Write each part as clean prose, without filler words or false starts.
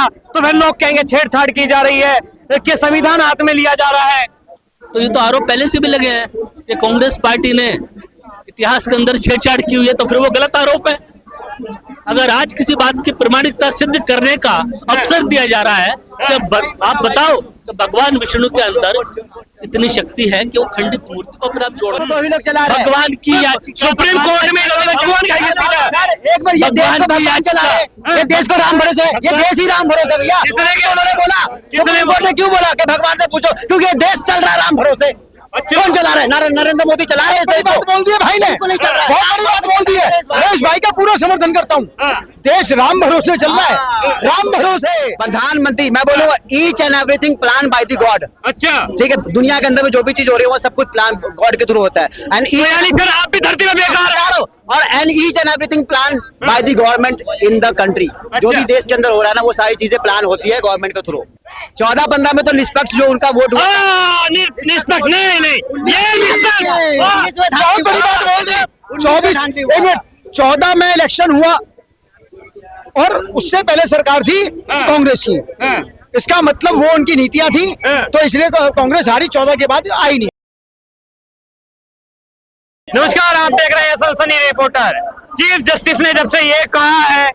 तो फिर लोग कहेंगे छेड़छाड़ की जा रही है, कि संविधान हाथ में लिया जा रहा है। तो ये तो आरोप पहले से भी लगे हैं कि कांग्रेस पार्टी ने इतिहास के अंदर छेड़छाड़ की हुई है, तो फिर वो गलत आरोप है। अगर आज किसी बात की प्रमाणिकता सिद्ध करने का अवसर दिया जा रहा है कि आप बताओ कि भगवान विष्णु के अंदर इतनी शक्ति है कि वो खंडित मूर्ति को अपने आप जोड़ भगवान की सुप्रीम कोर्ट में एक बार ये देश को भगवान चला रहे, ये देश को राम भरोसे, ये देश ही राम भरोसे भैया। उन्होंने बोला, सुप्रीम कोर्ट ने क्यों बोला कि भगवान से पूछो, क्योंकि ये देश चल रहा है राम भरोसे। कौन चला रहा है? नरेंद्र मोदी चला रहे हैं इस देश को। बोल दिया भाई ने, बहुत बड़ी बात बोल दी है। महेश भाई का पूरा समर्थन करता हूँ। देश राम भरोसे चल रहा है, राम भरोसे। प्रधानमंत्री मैं बोलूंगा each and everything plan by the God. अच्छा, ठीक है, दुनिया के अंदर में जो भी चीज हो रही है वो सब कुछ प्लान गॉड के थ्रू होता है। एंड यानी फिर आप भी धरती में बेकार हो। और and each and everything plan by the government in the country. जो भी देश के अंदर हो रहा है ना, वो सारी चीजें प्लान होती है गवर्नमेंट के थ्रू। 14-15 में तो निष्पक्ष जो उनका वोट हुआ, निष्पक्ष नहीं, ये निष्पक्ष बहुत बड़ी बात बोल दी। 14 में इलेक्शन हुआ और उससे पहले सरकार थी कांग्रेस की। इसका मतलब वो उनकी नीतियां थी, तो इसलिए कांग्रेस हारी, 14 के बाद आई नहीं। नमस्कार, आप देख रहे हैं सनसनी रिपोर्टर। चीफ जस्टिस ने जब से ये कहा है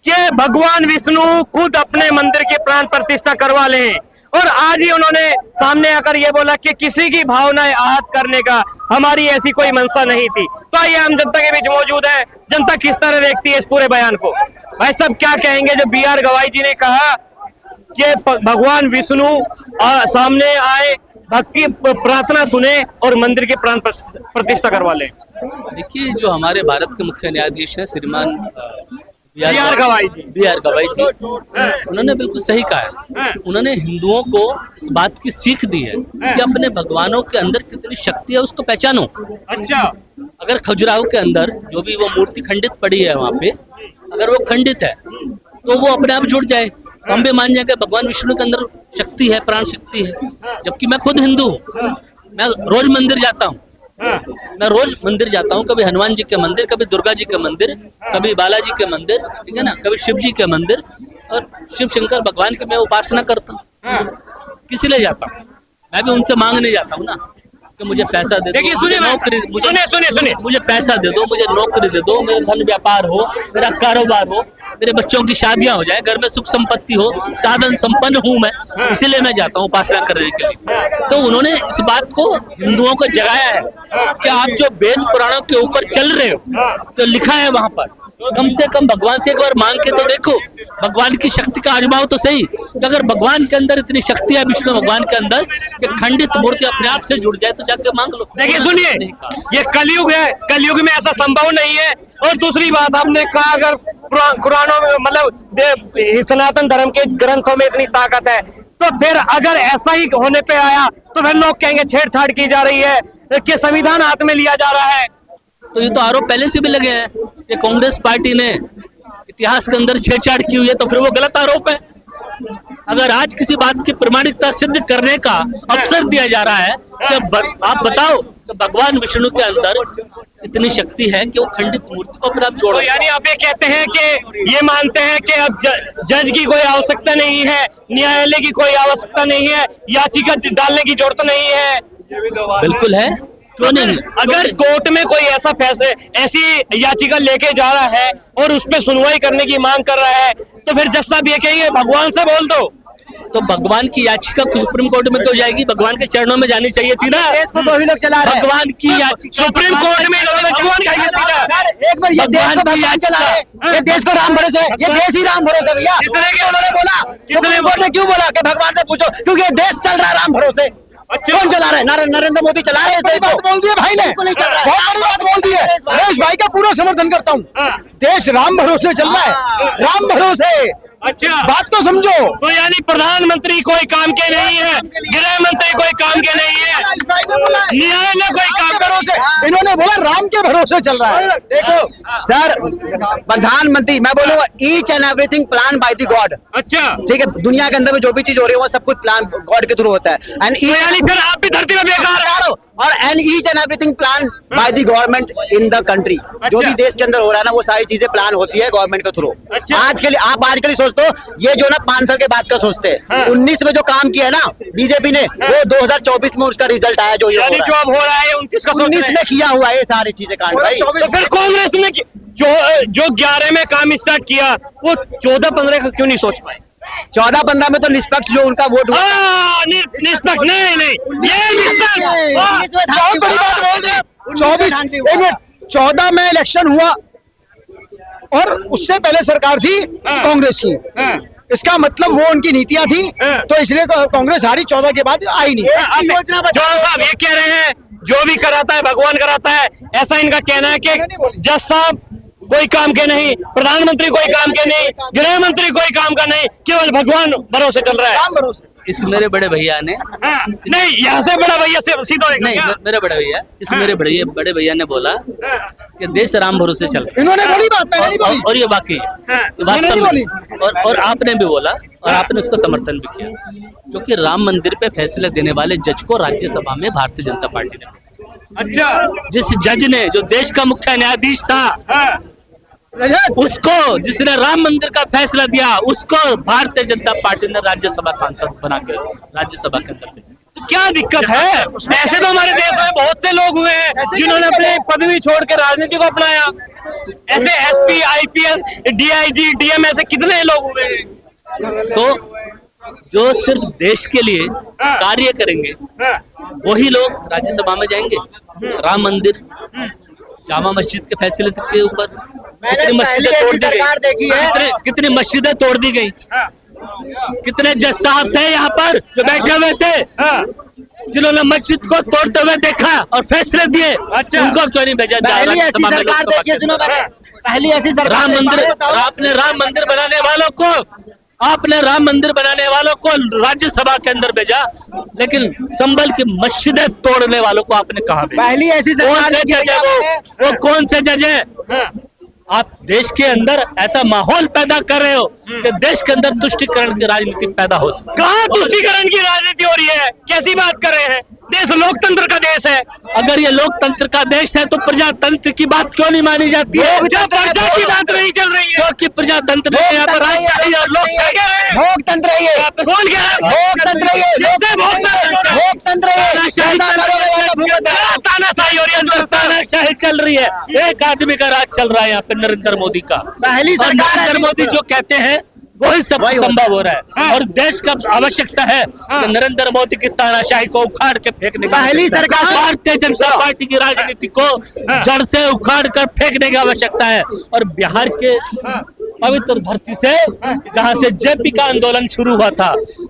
कि भगवान विष्णु खुद अपने मंदिर की प्राण प्रतिष्ठा करवा लें, और आज ही उन्होंने सामने आकर ये बोला कि किसी की भावनाएं आहत करने का हमारी ऐसी कोई मंशा नहीं थी। तो आइए हम जनता के बीच मौजूद है, जनता किस तरह देखती है इस पूरे बयान को। भाई साहब क्या कहेंगे जब बी आर गवाई जी ने कहा कि भगवान विष्णु सामने आए, भक्ति प्रार्थना सुने और मंदिर की प्राण प्रतिष्ठा करवा ले। देखिए, जो हमारे भारत के मुख्य न्यायाधीश हैं श्रीमान बी आर गवाई जी, उन्होंने बिल्कुल सही कहा है। उन्होंने हिंदुओं को इस बात की सीख दी है कि अपने भगवानों के अंदर कितनी शक्ति है उसको पहचानो। अच्छा, अगर खजुराहो के अंदर जो भी वो मूर्ति खंडित पड़ी है वहाँ पे, अगर वो खंडित है तो वो अपने आप जुड़ जाए। हम भी मान जाए कि भगवान विष्णु के अंदर शक्ति है, प्राण शक्ति है। जबकि मैं खुद हिंदू हूँ, मैं रोज मंदिर जाता हूँ। कभी हनुमान जी के मंदिर, कभी दुर्गा जी के मंदिर, कभी बालाजी के मंदिर, ठीक है ना, कभी शिव जी के मंदिर, और शिव शंकर भगवान की मैं उपासना करता हूँ। किस लिए जाता हूँ? मैं भी उनसे मांगने जाता हूँ ना कि मुझे पैसा दे दो, मुझे नौकरी, सुनिए, मुझे पैसा दे दो, मुझे नौकरी दे दो, मेरा धन व्यापार हो, मेरा कारोबार हो, मेरे बच्चों की शादियां हो जाए, घर में सुख संपत्ति हो, साधन संपन्न हूं मैं, इसलिए मैं जाता हूं उपासना करने के लिए। तो उन्होंने इस बात को हिंदुओं को जगाया है कि आप जो वेद पुराणों के ऊपर चल रहे हो, तो लिखा है वहां पर, कम से कम भगवान से एक बार मांग के तो देखो, भगवान की शक्ति का आजमाओ तो सही। कि अगर भगवान के अंदर इतनी शक्ति है, विष्णु भगवान के अंदर, कि खंडित मूर्ति अपने आप से जुड़ जाए, तो जाके मांग लो। देखिए सुनिए, ये कलयुग है, कलयुग में ऐसा संभव नहीं है। और दूसरी बात आपने कहा, अगर कुरानों में मतलब सनातन धर्म के ग्रंथों में इतनी ताकत है, तो फिर अगर ऐसा ही होने पे आया तो फिर लोग कहेंगे छेड़छाड़ की जा रही है, कि संविधान हाथ में लिया जा रहा है। तो ये तो आरोप पहले से भी लगे हैं कि कांग्रेस पार्टी ने इतिहास के अंदर छेड़छाड़ की हुई है, तो फिर वो गलत आरोप है। अगर आज किसी बात की प्रमाणिकता सिद्ध करने का अवसर दिया जा रहा है कि आप बताओ कि भगवान विष्णु के अंदर इतनी शक्ति है कि वो खंडित मूर्ति को अपने आप जोड़। तो यानी आप ये कहते हैं कि ये मानते हैं कि अब जज की कोई आवश्यकता नहीं है, न्यायालय की कोई आवश्यकता नहीं है, याचिका डालने की जरूरत नहीं है? बिल्कुल है, क्यों नहीं? अगर कोर्ट में कोई ऐसी याचिका लेके जा रहा है और उस पर सुनवाई करने की मांग कर रहा है, तो फिर जज साहब ये कहेंगे भगवान से बोल दो। तो भगवान की याचिका सुप्रीम कोर्ट में क्यों जाएगी? भगवान के चरणों में जानी चाहिए थी ना। देश को 2 ही लोग चला रहे हैं। भगवान की याचिका सुप्रीम कोर्ट में एक बार ये देश को भगवान चला रहे, ये देश को राम भरोसे, ये देश ही राम भरोसे भैया। उन्होंने बोला, सुप्रीम कोर्ट ने क्यों बोला कि भगवान से पूछो, क्योंकि ये देश चल रहा है राम भरोसे। कौन चला रहा है? नरेंद्र मोदी चला रहे हैं इस देश को। बोल दिया भाई ने, बहुत बड़ी बात बोल दी है। महेश भाई का पूरा समर्थन करता हूँ। देश राम भरोसे चल रहा है, राम भरोसे। अच्छा, बात को समझो। तो यानी प्रधानमंत्री कोई काम के नहीं है, गृह मंत्री कोई काम के नहीं है, न्यायालय कोई काम भरोसे, इन्होंने बोला राम के भरोसे चल रहा है। देखो सर, प्रधानमंत्री मैं बोलूंगा each and everything plan by the God. अच्छा, ठीक है, दुनिया के अंदर में जो भी चीज हो रही है वो सब कुछ प्लान गॉड के थ्रू होता है। एंड यानी फिर आप भी धरती में बेकार हो। और and each and everything plan by the government in the country. जो भी देश के अंदर हो रहा है ना, वो सारी चीजें प्लान होती है गवर्नमेंट के थ्रू। अच्छा। आज के लिए आप आज के लिए सोचते हो, ये जो ना 5 साल के बाद का सोचते हैं। 19 में जो काम किया है ना बीजेपी ने, वो 2024 में उसका रिजल्ट आया। जो यानी जो अब हो रहा है 29 का सोच रहे 19 हैं। में किया हुआ है ये सारी चीजें कांड भाई। तो फिर कांग्रेस ने जो 11 में काम स्टार्ट किया, वो 14-15 का क्यों नहीं सोच पाए? 14-15 में तो निष्पक्ष जो उनका वोट हुआ, निष्पक्ष नहीं, ये निष्पक्ष। हाँ, बहुत बड़ी बात बोल दी। 24 एक मिनट 14 में इलेक्शन हुआ और उससे पहले सरकार थी कांग्रेस की। इसका मतलब वो उनकी नीतियां थी, तो इसलिए कांग्रेस हारी। 14 के बाद आई नहीं। जवान साहब ये कह रहे हैं जो भी कराता है भगवान कराता है, ऐसा इनका कहना है कि जज साहब कोई काम के नहीं, प्रधानमंत्री कोई काम के नहीं, गृह मंत्री कोई काम का नहीं, केवल भगवान भरोसे चल रहा है। इस मेरे बड़े भैया ने नहीं, यहाँ से बड़ा भैया से सीधा होएगा नहीं, क्या? मेरे बड़े भैया इस मेरे बड़े भैया ने बोला कि देश राम भरोसे चल रहा इन्होंने बोली बात, मैंने नहीं बोली। है, और ये वाकई है, ये वास्तव मैंने नहीं में। और आपने भी बोला और आपने उसका समर्थन भी किया, क्योंकि राम मंदिर पे फैसले देने वाले जज को राज्यसभा में भारतीय जनता पार्टी ने भेजा। अच्छा, जिस जज ने, जो देश का मुख्य न्यायाधीश था, उसको, जिसने राम मंदिर का फैसला दिया, उसको भारतीय जनता पार्टी ने राज्यसभा सांसद बना के राज्यसभा के अंदर भेजा। तो क्या दिक्कत है? ऐसे तो हमारे देश में बहुत से लोग हुए हैं जिन्होंने अपने पदवी छोड़ के राजनीति को अपनाया। ऐसे एसपी, आईपीएस, डीआईजी, डीएम, ऐसे कितने लोग हुए हैं? तो जो सिर्फ देश के लिए कार्य करेंगे वही लोग राज्यसभा में जाएंगे। राम मंदिर, जामा मस्जिद के फैसले के ऊपर कितनी मस्जिदें तोड़ दी गई, कितनी मस्जिदें तोड़ दी गई। कितने जज साहब थे यहाँ पर जो बैठे हुए थे, जिन्होंने मस्जिद को तोड़ते हुए देखा और फैसले दिए। अच्छा। उनको क्यों नहीं भेजा राज्यसभा में, लोकसभा के अंदर? पहली ऐसी सरकार राम मंदिर, आपने राम मंदिर बनाने वालों को, आपने राम मंदिर बनाने वालों को राज्यसभा के अंदर भेजा, लेकिन संभल की मस्जिदें तोड़ने वालों को आपने कहा भेजा? पहली ऐसी कौन सरकार से जज है वो कौन से जज है? आप देश के अंदर ऐसा माहौल पैदा कर रहे हो कि देश के अंदर तुष्टिकरण की राजनीति पैदा हो सके। कहाँ तुष्टिकरण की राजनीति हो रही है? कैसी बात कर रहे हैं? देश लोकतंत्र का देश है। अगर ये लोकतंत्र का देश है तो प्रजातंत्र की बात क्यों नहीं मानी जाती है? क्या प्रजा की बात नहीं चल रही है? क्योंकि प्रजातंत्र में यहाँ पर राजशाही और लोकशाही है। लोकतंत्र है ये, कौन कह रहा है? लोकतंत्र है ये, कैसे लोकतंत्र है ये। तानाशाही हो रही है, तानाशाही चल रही है, एक आदमी का राज चल रहा है यहाँ पे, नरेंद्र मोदी का। पहली और सरकार नरेंद्र मोदी जो कहते हैं वही सब संभव हो रहा है। और देश का आवश्यकता है कि नरेंद्र मोदी की तानाशाही को उखाड़ के फेंकने की, पहली सरकार भारतीय जनता पार्टी की राजनीति को जड़ से उखाड़ कर फेंकने की आवश्यकता है। और बिहार के पवित्र धरती से, जहां से जेपी का आंदोलन शुरू हुआ था,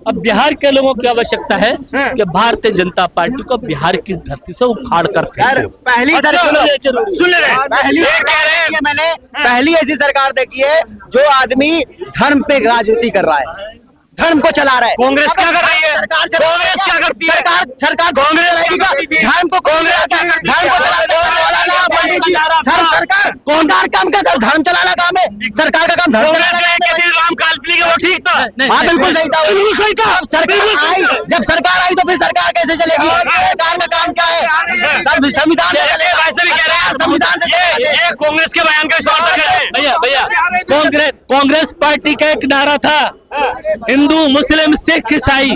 अब बिहार के लोगों की आवश्यकता है कि भारतीय जनता पार्टी को बिहार की धरती से उखाड़ कर फेंको। पहली सरकार सुन ले रहे हैं? पहली ये कह रहे हैं मैंने पहली ऐसी सरकार देखी है जो आदमी धर्म पे राजनीति कर रहा है, धर्म को चला रहा है। कांग्रेस क्या कर रही है? कांग्रेस क्या करती है? सरकार कांग्रेस चलाएगी का धर्म को, कांग्रेस धर्म को चलाने वाला ना पंडित जी। सरकार काम का धर्म चलाना काम है, सरकार का काम धर्म कांग्रेस चलाना जो कहती है राम काल्पनिक है, वो ठीक था? हाँ बिल्कुल सही था, बिल्कुल सही था। सरकार आई, जब सरकार आई तो फिर सरकार कैसे चलेगी? सरकार का काम क्या है? संविधान से चलेगा। वैसे भी कह रहे हैं संविधान से ये कांग्रेस के बयान का समर्थन कर रहे हैं। भैया कांग्रेस पार्टी का एक नारा था, हिंदू मुस्लिम सिख ईसाई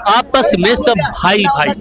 आपस में सब भाई भाई।